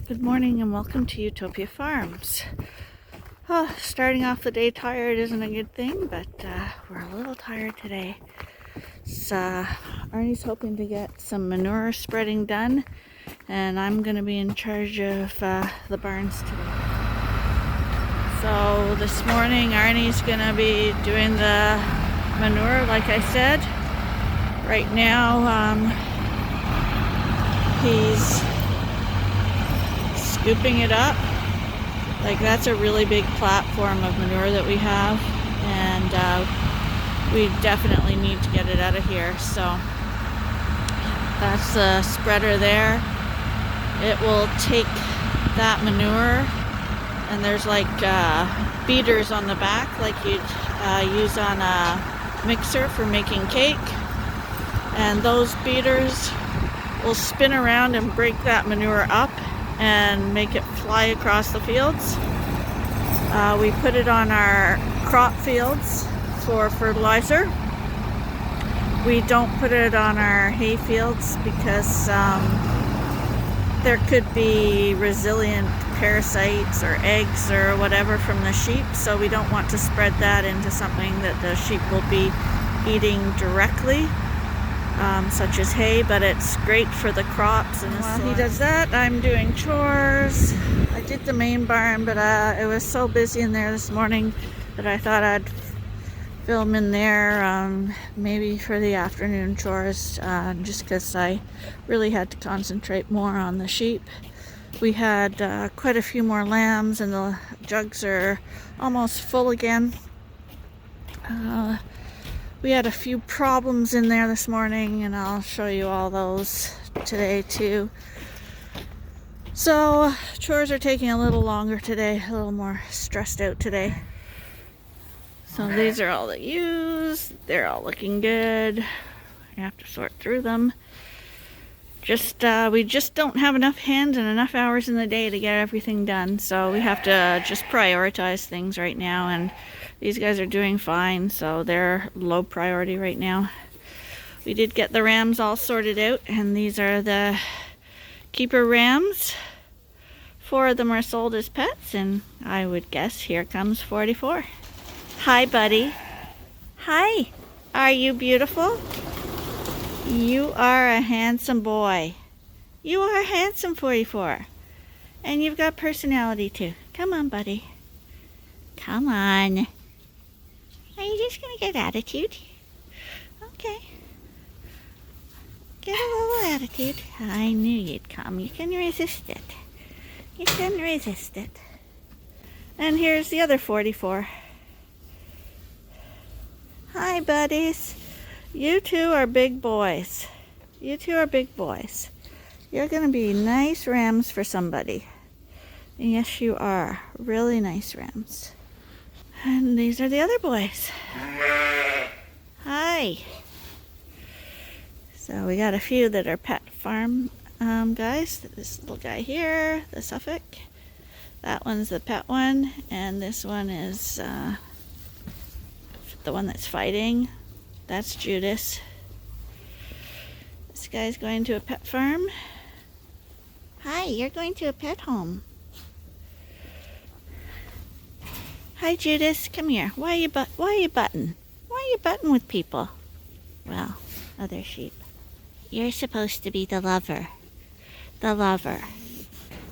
Good morning and welcome to Ewetopia Farms. Starting off the day tired isn't a good thing, but we're a little tired today. Arnie's hoping to get some manure spreading done, and I'm going to be in charge of the barns today. So this morning Arnie's going to be doing the manure like I said. Right now he's scooping it up. Like, that's a really big platform of manure that we have, and we definitely need to get it out of here. So that's the spreader there. It will take that manure, and there's like beaters on the back like you'd use on a mixer for making cake, and those beaters will spin around and break that manure up and make it fly across the fields. We put it on our crop fields for fertilizer. We don't put it on our hay fields because there could be resilient parasites or eggs or whatever from the sheep, so we don't want to spread that into something that the sheep will be eating directly. Such as hay, but it's great for the crops. And while he does that, I'm doing chores. I did the main barn, but it was so busy in there this morning that I thought I'd film in there maybe for the afternoon chores, just because I really had to concentrate more on the sheep. We had quite a few more lambs, and the jugs are almost full again. We had a few problems in there this morning, and I'll show you all those today too. So chores are taking a little longer today, a little more stressed out today. So these are all the ewes. They're all looking good. I have to sort through them. We just don't have enough hands and enough hours in the day to get everything done, so we have to just prioritize things right now, and these guys are doing fine, so they're low priority right now. We did get the rams all sorted out, and these are the keeper rams. 4 of them are sold as pets, and I would guess here comes 44. Hi, buddy. Hi. Are you beautiful? You are a handsome boy. You are handsome, 44. And you've got personality too. Come on, buddy. Come on. Are you just going to get attitude? Okay. Get a little attitude. I knew you'd come. You couldn't resist it. You couldn't resist it. And here's the other 44. Hi, buddies. You two are big boys. You two are big boys. You're going to be nice rams for somebody. And yes, you are. Really nice rams. And these are the other boys. Hi. So we got a few that are pet farm guys. This little guy here, the Suffolk. That one's the pet one. And this one is the one that's fighting. That's Judas. This guy's going to a pet farm. Hi, you're going to a pet home. Hi, Judas. Come here. Why are you butting? Why are you butting with people? Well, other sheep. You're supposed to be the lover. The lover,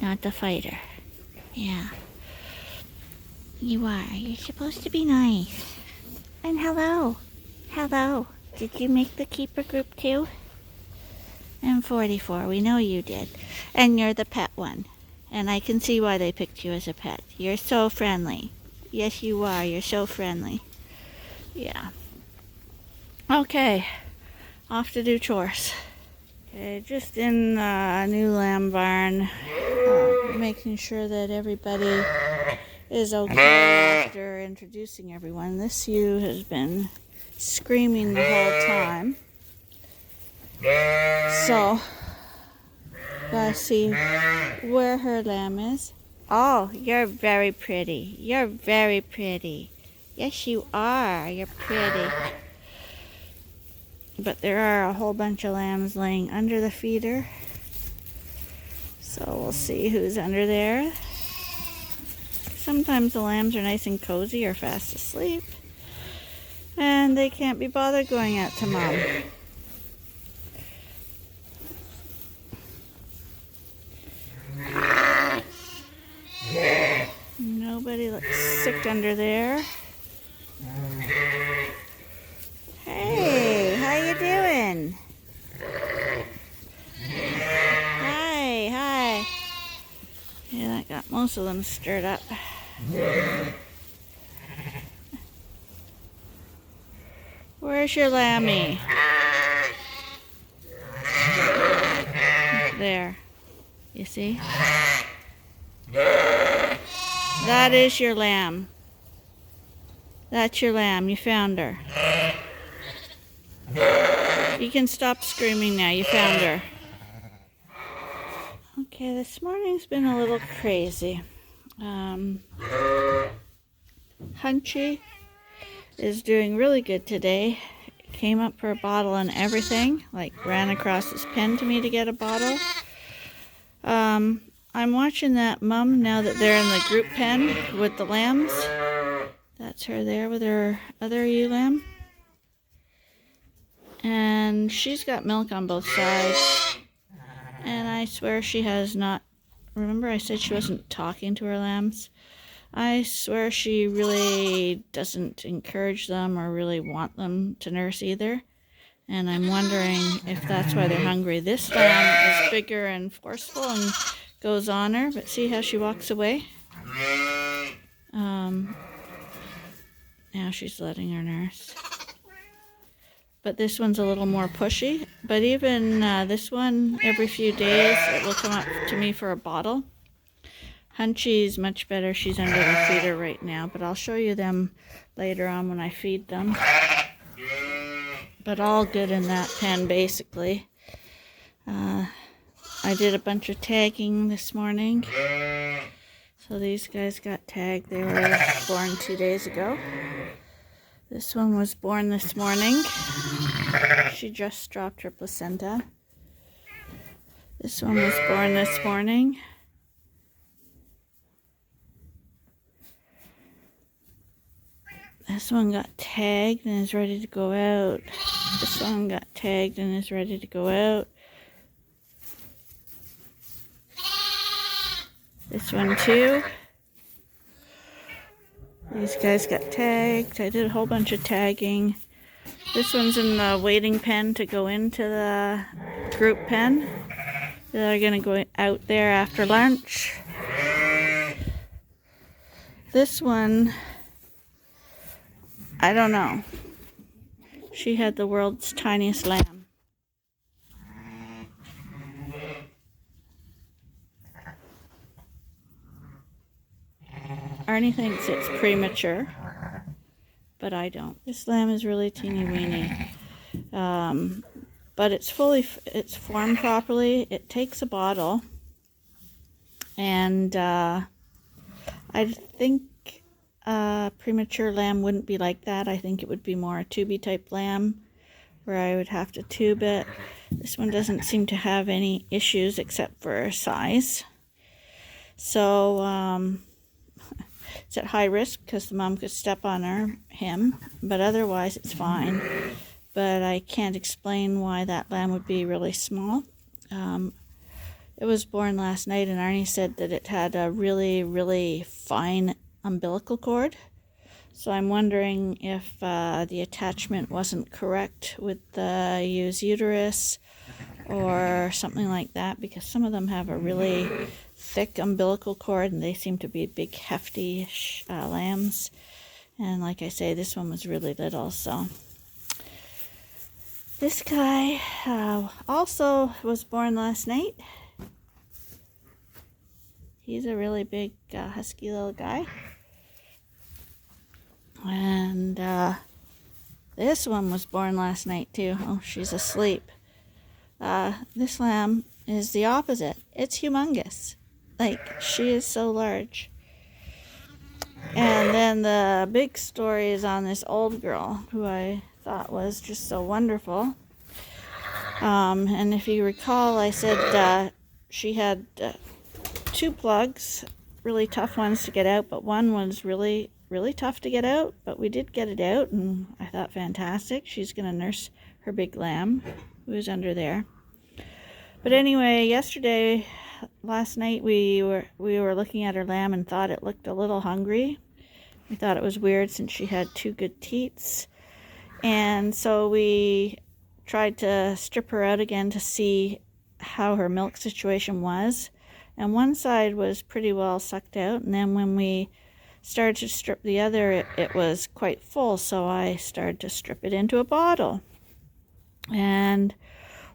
not the fighter. Yeah. You are. You're supposed to be nice. And hello. Hello. Did you make the keeper group too? And 44, we know you did. And you're the pet one. And I can see why they picked you as a pet. You're so friendly. Yes, you are. You're so friendly. Yeah. Okay. Off to do chores. Okay, just in a new lamb barn. Making sure that everybody is okay after introducing everyone. This ewe has been screaming the whole time. So, gotta see where her lamb is. Oh, you're very pretty. You're very pretty. Yes, you are. You're pretty. But there are a whole bunch of lambs laying under the feeder. So we'll see who's under there. Sometimes the lambs are nice and cozy or fast asleep, and they can't be bothered going out to mom. Nobody looks sick under there. Hey, how you doing? Hi. Yeah, that got most of them stirred up. Where's your lammy? There. You see? That is your lamb. That's your lamb. You found her. You can stop screaming now. You found her. Okay, this morning's been a little crazy. Hunchie is doing really good today. Came up for a bottle and everything. Like ran across his pen to me to get a bottle. I'm watching that mum now that they're in the group pen with the lambs. That's her there with her other ewe lamb. And she's got milk on both sides. And I swear she has not... Remember I said she wasn't talking to her lambs? I swear she really doesn't encourage them or really want them to nurse either. And I'm wondering if that's why they're hungry. This lamb is bigger and forceful and goes on her, but see how she walks away? Now she's letting her nurse. But this one's a little more pushy. But even this one, every few days, it will come up to me for a bottle. Hunchie's much better. She's under the feeder right now, but I'll show you them later on when I feed them. But all good in that pen, basically. I did a bunch of tagging this morning. So these guys got tagged. They were born 2 days ago. This one was born this morning. She just dropped her placenta. This one was born this morning. This one got tagged and is ready to go out. This one got tagged and is ready to go out. This one too. These guys got tagged. I did a whole bunch of tagging. This one's in the waiting pen to go into the group pen. They're going to go out there after lunch. This one, I don't know. She had the world's tiniest lamb. Arnie thinks it's premature, but I don't. This lamb is really teeny weeny. But it's formed properly. It takes a bottle. And I think a premature lamb wouldn't be like that. I think it would be more a tubey type lamb where I would have to tube it. This one doesn't seem to have any issues except for size. So it's at high risk because the mom could step on him, but otherwise it's fine. But I can't explain why that lamb would be really small. It was born last night, and Arnie said that it had a really, really fine umbilical cord. So I'm wondering if the attachment wasn't correct with the ewe's uterus or something like that, because some of them have a really thick umbilical cord and they seem to be big, hefty lambs. And like I say, this one was really little, so... This guy also was born last night. He's a really big, husky little guy. And this one was born last night too. Oh, she's asleep. This lamb is the opposite. It's humongous. Like, she is so large. And then the big story is on this old girl who I thought was just so wonderful. And if you recall, I said she had 2 plugs, really tough ones to get out, but one was really, really tough to get out, but we did get it out, and I thought, fantastic. She's going to nurse her big lamb who was under there. But anyway, last night, we were looking at her lamb and thought it looked a little hungry. We thought it was weird since she had 2 good teats. And so we tried to strip her out again to see how her milk situation was. And one side was pretty well sucked out, and then when we started to strip the other, it was quite full, so I started to strip it into a bottle. And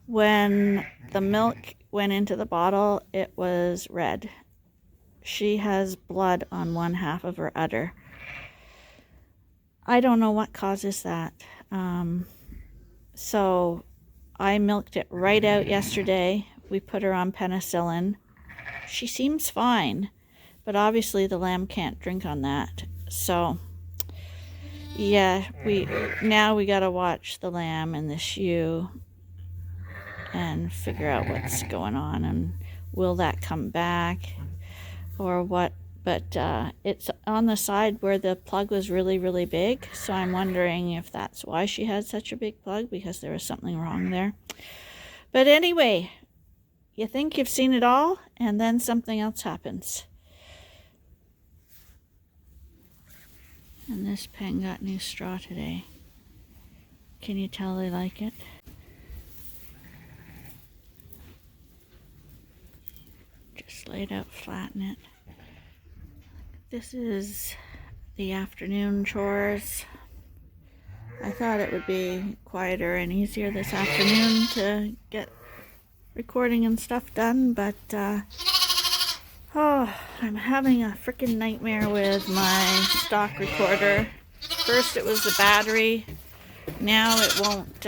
when the milk went into the bottle, it was red. She has blood on one half of her udder. I don't know what causes that. So I milked it right out yesterday. We put her on penicillin. She seems fine, but obviously the lamb can't drink on that. So yeah, we gotta watch the lamb and this ewe and figure out what's going on, and will that come back or what. But it's on the side where the plug was really, really big, so I'm wondering if that's why she had such a big plug, because there was something wrong there. But anyway, you think you've seen it all, and then something else happens. And this pen got new straw today. Can you tell they like it? Just lay it out flat in it. This is the afternoon chores. I thought it would be quieter and easier this afternoon to get recording and stuff done, but I'm having a freaking nightmare with my stock recorder. First it was the battery. Now it won't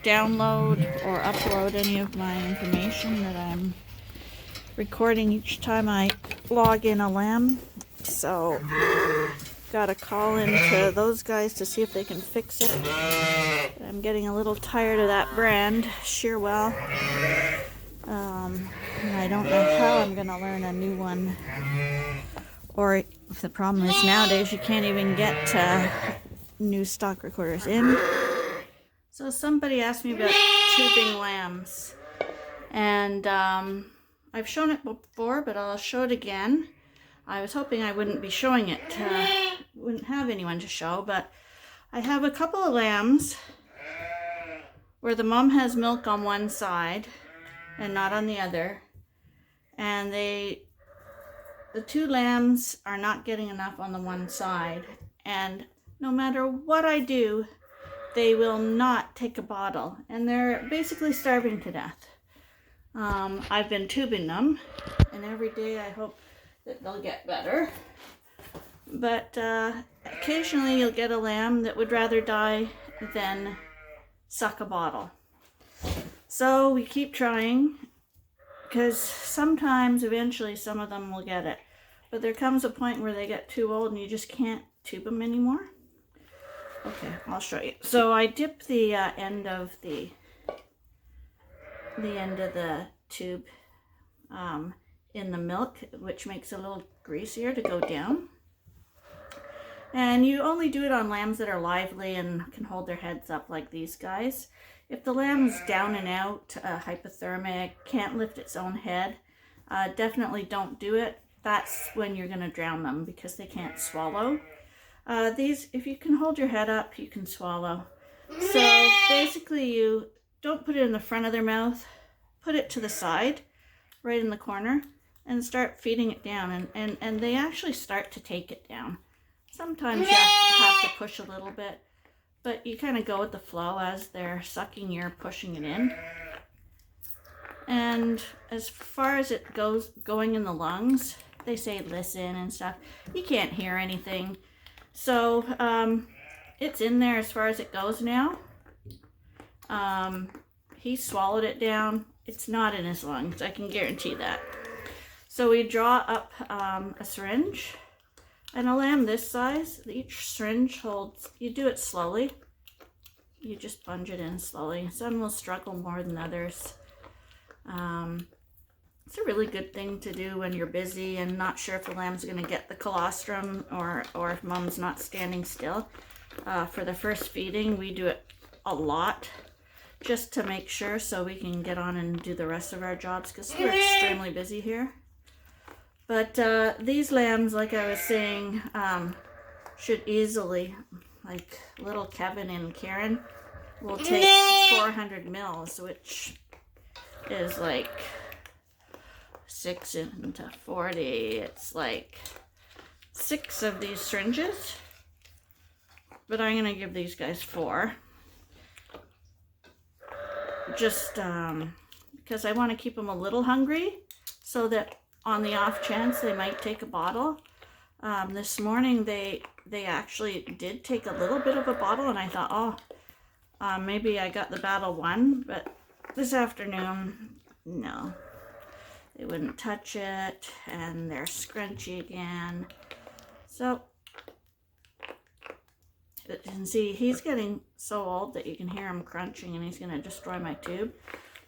download or upload any of my information that I'm recording each time I log in a lamb. So gotta call into those guys to see if they can fix it. I'm getting a little tired of that brand, Shearwell. And I don't know how I'm gonna learn a new one. Or if the problem is nowadays you can't even get new stock recorders in. So somebody asked me about tubing lambs, and I've shown it before, but I'll show it again. I was hoping I wouldn't be showing it, wouldn't have anyone to show, but I have a couple of lambs where the mom has milk on one side and not on the other, and the 2 lambs are not getting enough on the one side, and no matter what I do, they will not take a bottle, and they're basically starving to death. I've been tubing them, and every day I hope that they'll get better. But occasionally you'll get a lamb that would rather die than suck a bottle. So we keep trying, because sometimes eventually some of them will get it. But there comes a point where they get too old and you just can't tube them anymore. Okay, I'll show you. So I dip the end of the tube in the milk, which makes it a little greasier to go down. And you only do it on lambs that are lively and can hold their heads up like these guys. If the lamb's down and out, hypothermic, can't lift its own head, definitely don't do it. That's when you're going to drown them, because they can't swallow. These, if you can hold your head up, you can swallow. So basically you don't put it in the front of their mouth, put it to the side, right in the corner, and start feeding it down, and they actually start to take it down. Sometimes you have to push a little bit, but you kind of go with the flow. As they're sucking, you're pushing it in. And as far as it goes, going in the lungs, they say listen and stuff. You can't hear anything. So it's in there as far as it goes now. He swallowed it down. It's not in his lungs, I can guarantee that. So we draw up a syringe, and a lamb this size, each syringe holds, you do it slowly. You just plunge it in slowly. Some will struggle more than others. It's a really good thing to do when you're busy and not sure if the lamb's going to get the colostrum or if mom's not standing still. For the first feeding, we do it a lot just to make sure so we can get on and do the rest of our jobs because we're extremely busy here. But these lambs, like I was saying, should easily, like little Kevin and Karen, will take 400 mils, which is like 6 into 40. It's like 6 of these syringes. But I'm going to give these guys 4. Just because I want to keep them a little hungry so that on the off chance they might take a bottle. This morning they actually did take a little bit of a bottle and I thought, oh, maybe I got the battle won. But this afternoon, no. They wouldn't touch it and they're scrunchy again. So, and see, he's getting so old that you can hear him crunching and he's going to destroy my tube.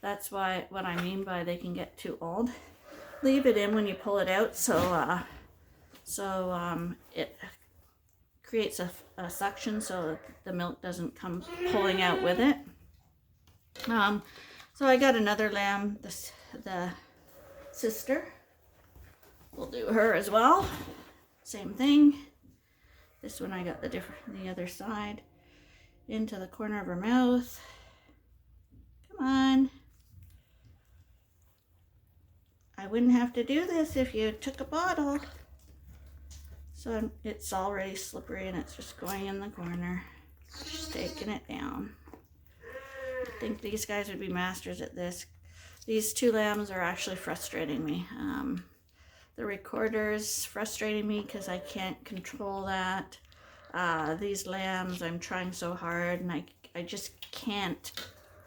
That's what I mean by they can get too old. Leave it in when you pull it out so it creates a suction so the milk doesn't come pulling out with it. So I got another lamb, the sister. We'll do her as well. Same thing. This one I got the other side into the corner of her mouth. Come on. I wouldn't have to do this if you took a bottle. So it's already slippery and it's just going in the corner. Just taking it down. I think these guys would be masters at this. These 2 lambs are actually frustrating me. The recorder's frustrating me because I can't control that. These lambs, I'm trying so hard and I just can't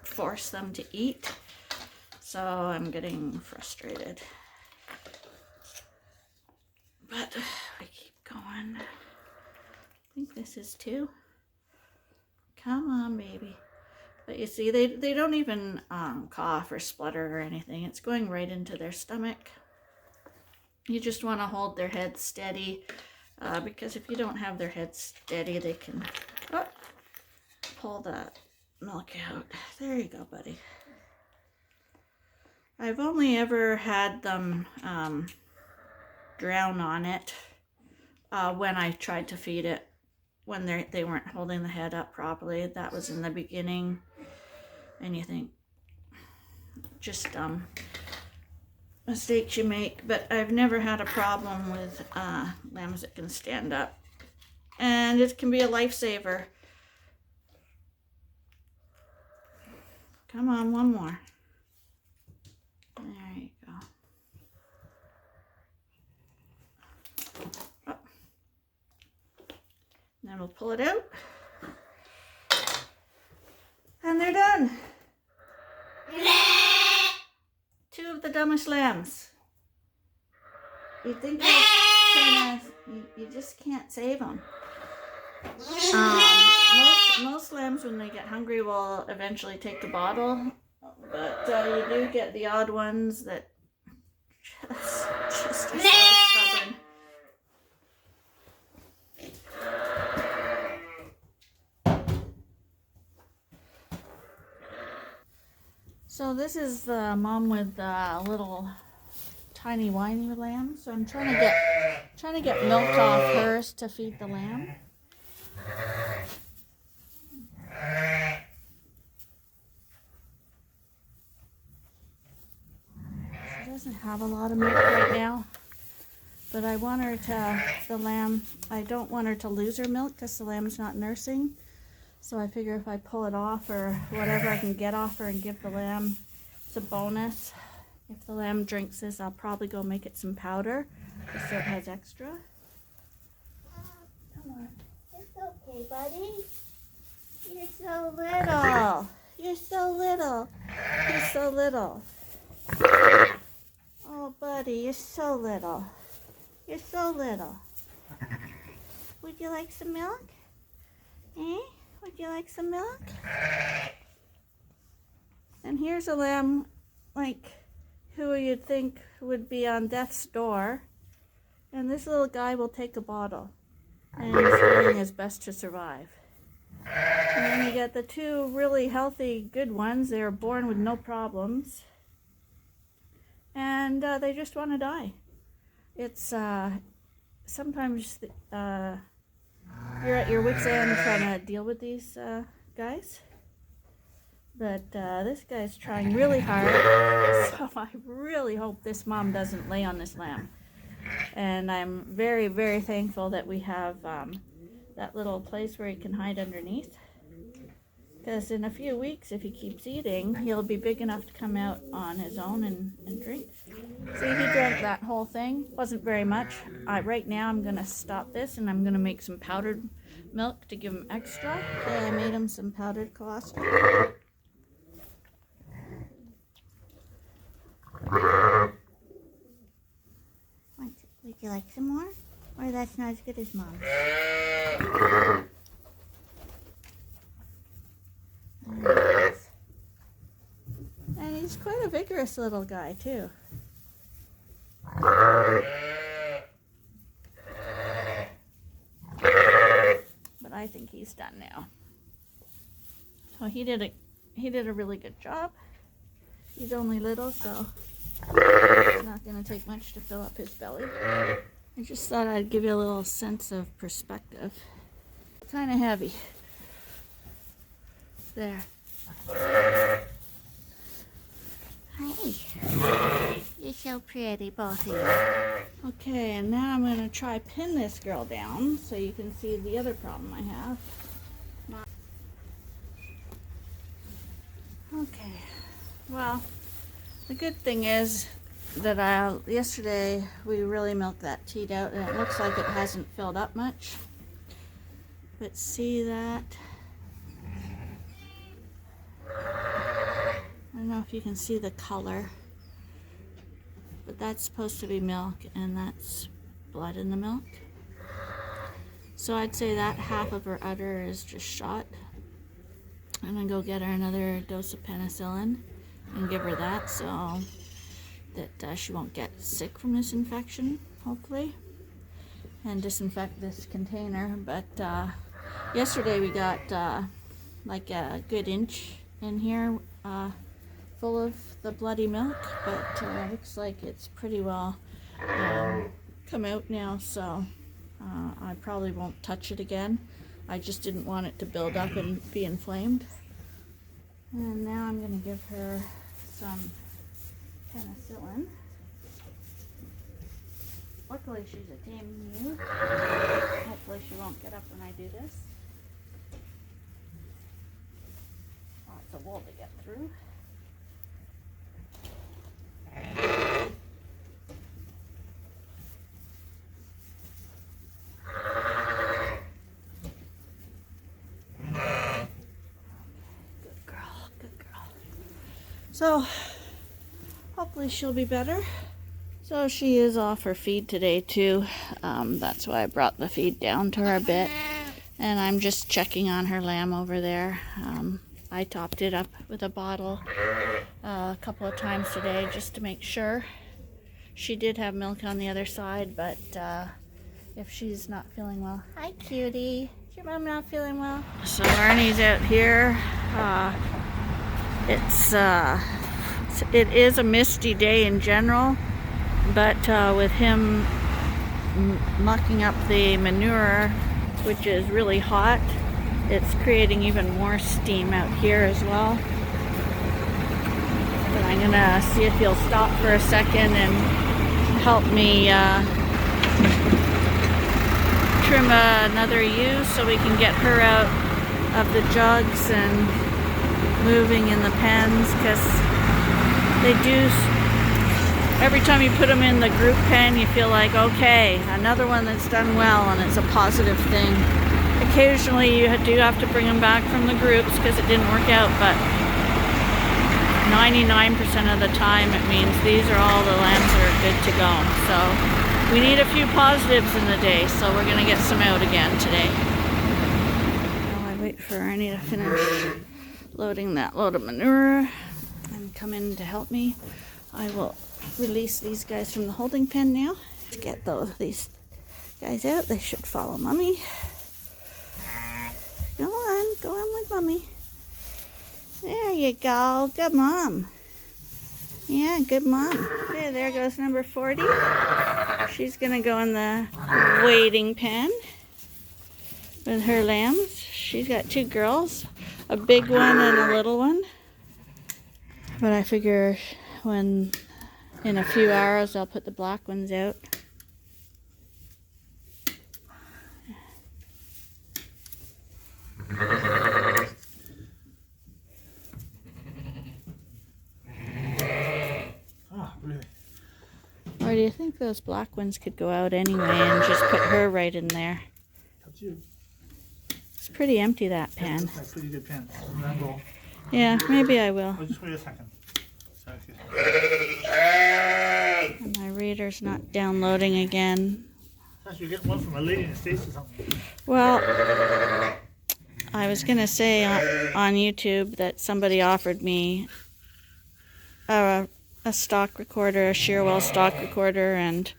force them to eat. So I'm getting frustrated. But we keep going. I think this is 2. Come on, baby. But you see, they don't even cough or splutter or anything. It's going right into their stomach. You just want to hold their head steady because if you don't have their head steady, they can pull that milk out. There you go, buddy. I've only ever had them drown on it when I tried to feed it when they weren't holding the head up properly. That was in the beginning. And you think, just mistakes you make. But I've never had a problem with lambs that can stand up. And it can be a lifesaver. Come on, one more. There you go. Oh. Then we'll pull it out. And they're done. 2 of the dumbest lambs. You think you just can't save them. Most lambs, when they get hungry, will eventually take the bottle. But you do get the odd ones that just are so stubborn. So this is the mom with the little tiny whiny lamb. So I'm trying to get milk off hers to feed the lamb. She doesn't have a lot of milk right now, but I want her to, I don't want her to lose her milk because the lamb's not nursing. So I figure if I pull it off or whatever I can get off her and give the lamb, it's a bonus. If the lamb drinks this, I'll probably go make it some powder just so it has extra. Come on. It's okay, buddy. You're so little. You're so little. You're so little. Oh, buddy, you're so little. You're so little. Would you like some milk? Eh? Would you like some milk? And here's a lamb, like, who you'd think would be on death's door. And this little guy will take a bottle, and he's doing his best to survive. And then you get the two really healthy, good ones. They were born with no problems, and they just want to die. It's sometimes you're at your wit's end trying to deal with these guys. But this guy's trying really hard, so I really hope this mom doesn't lay on this lamb. And I'm very, very thankful that we have that little place where he can hide underneath. Because in a few weeks, if he keeps eating, he'll be big enough to come out on his own and drink. See, he drank that whole thing. Wasn't very much. Right now, I'm going to stop this, and I'm going to make some powdered milk to give him extra. Okay, I made him some powdered colostrum. Would you like some more? Or that's not as good as Mom's? And he's quite a vigorous little guy, too. But I think he's done now. So he did a really good job. He's only little, so it's not going to take much to fill up his belly. I just thought I'd give you a little sense of perspective. Kind of heavy. There. Hi. You're so pretty, both of you. Okay, and now I'm going to try pin this girl down so you can see the other problem I have. Okay. Well, the good thing is that yesterday we really milked that teat out, and it looks like it hasn't filled up much. But see that? I don't know if you can see the color, but that's supposed to be milk, and that's blood in the milk. So I'd say that half of her udder is just shot. I'm gonna go get her another dose of penicillin and give her that so that she won't get sick from this infection, hopefully, and disinfect this container. But yesterday we got like a good inch in here full of the bloody milk, but looks like it's pretty well come out now, so I probably won't touch it again. I just didn't want it to build up and be inflamed. And now I'm going to give her some penicillin. Luckily she's a tame ewe. Hopefully she won't get up when I do this. Lots of wool to get through. So, hopefully she'll be better. So she is off her feed today too. That's why I brought the feed down to her a bit. And I'm just checking on her lamb over there. I topped it up with a bottle a couple of times today just to make sure. She did have milk on the other side, but if she's not feeling well. Hi, cutie. Is your mom not feeling well? So Arnie's out here. It is a misty day in general, but with him mucking up the manure, which is really hot, it's creating even more steam out here as well. But I'm gonna see if he'll stop for a second and help me trim another ewe so we can get her out of the jugs and moving in the pens, because they do, every time you put them in the group pen you feel like, okay, another one that's done well, and it's a positive thing. Occasionally you do have to bring them back from the groups because it didn't work out, but 99% of the time it means these are all the lambs that are good to go. So we need a few positives in the day, so we're going to get some out again today. While I wait for Arnie to finish loading that load of manure and come in to help me, I will release these guys from the holding pen now. Get these guys out. They should follow Mommy. Go on with Mommy. There you go. Good mom. Yeah, good mom. Okay, there goes number 40. She's going to go in the waiting pen with her lambs. She's got 2 girls, a big one and a little one. But I figure in a few hours I'll put the black ones out. Or do you think those black ones could go out anyway and just put her right in there? Up to you. It's pretty empty, that pen. That's a pretty good pen. Yeah, maybe I will. I'll just wait a second. And my reader's not downloading again. You're getting one from a lady in the States or something. Well, I was going to say on YouTube that somebody offered me a stock recorder, a Shearwell stock recorder, and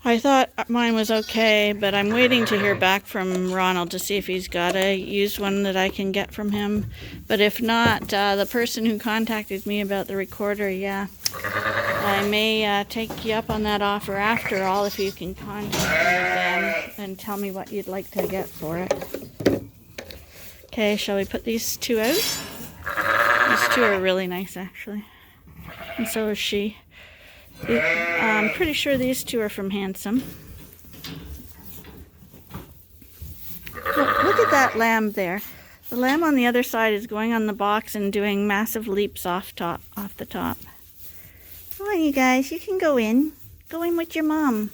I thought mine was okay, but I'm waiting to hear back from Ronald to see if he's got a used one that I can get from him. But if not, the person who contacted me about the recorder, yeah, I may take you up on that offer after all if you can contact me again and tell me what you'd like to get for it. Okay, shall we put these 2 out? These 2 are really nice, actually. And so is she. I'm pretty sure these 2 are from Handsome. Look at that lamb there. The lamb on the other side is going on the box and doing massive leaps off the top. Come on, you guys. You can go in. Go in with your mom.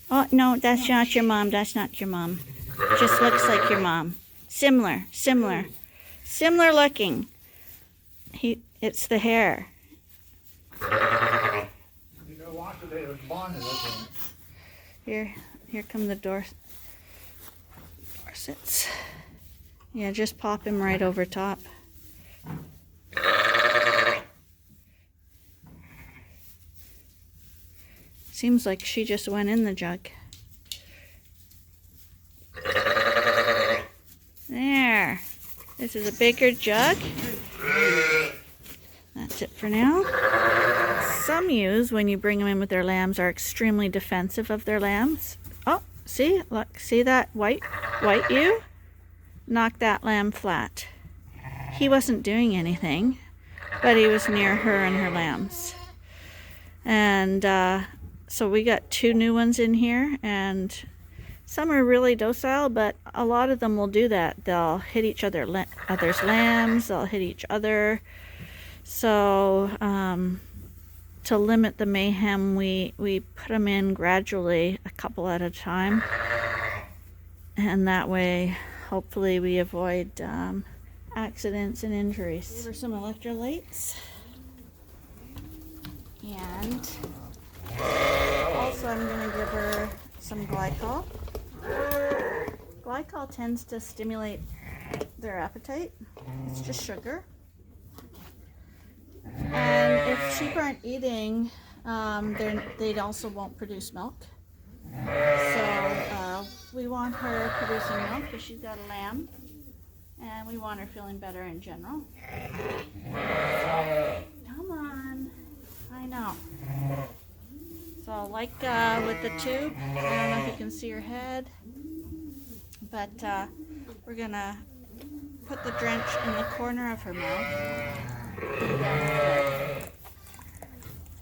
Oh, no, that's not your mom. That's not your mom. Just looks like your mom. Similar looking. It's the hair. Here come the Dorsets. Yeah, just pop him right over top. Seems like she just went in the jug. There. This is a bigger jug. That's it for now. Some ewes, when you bring them in with their lambs, are extremely defensive of their lambs. Oh, see? Look, see that white ewe? Knocked that lamb flat. He wasn't doing anything, but he was near her and her lambs. And so we got 2 new ones in here, and some are really docile, but a lot of them will do that. They'll hit each other's lambs, they'll hit each other. So to limit the mayhem, we put them in gradually, a couple at a time, and that way hopefully we avoid accidents and injuries. Give her some electrolytes, and also I'm going to give her some glycol. Glycol tends to stimulate their appetite. It's just sugar. And if sheep aren't eating, they also won't produce milk. So we want her producing milk because she's got a lamb, and we want her feeling better in general. Come on. I know. So like with the tube, I don't know if you can see her head, but we're going to put the drench in the corner of her mouth.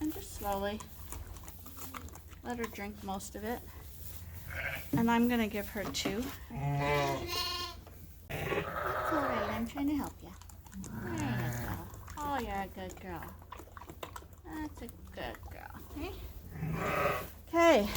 And just slowly let her drink most of it. And I'm going to give her 2. It's alright, I'm trying to help you. There you go. Oh, you're a good girl. That's a good girl. Okay?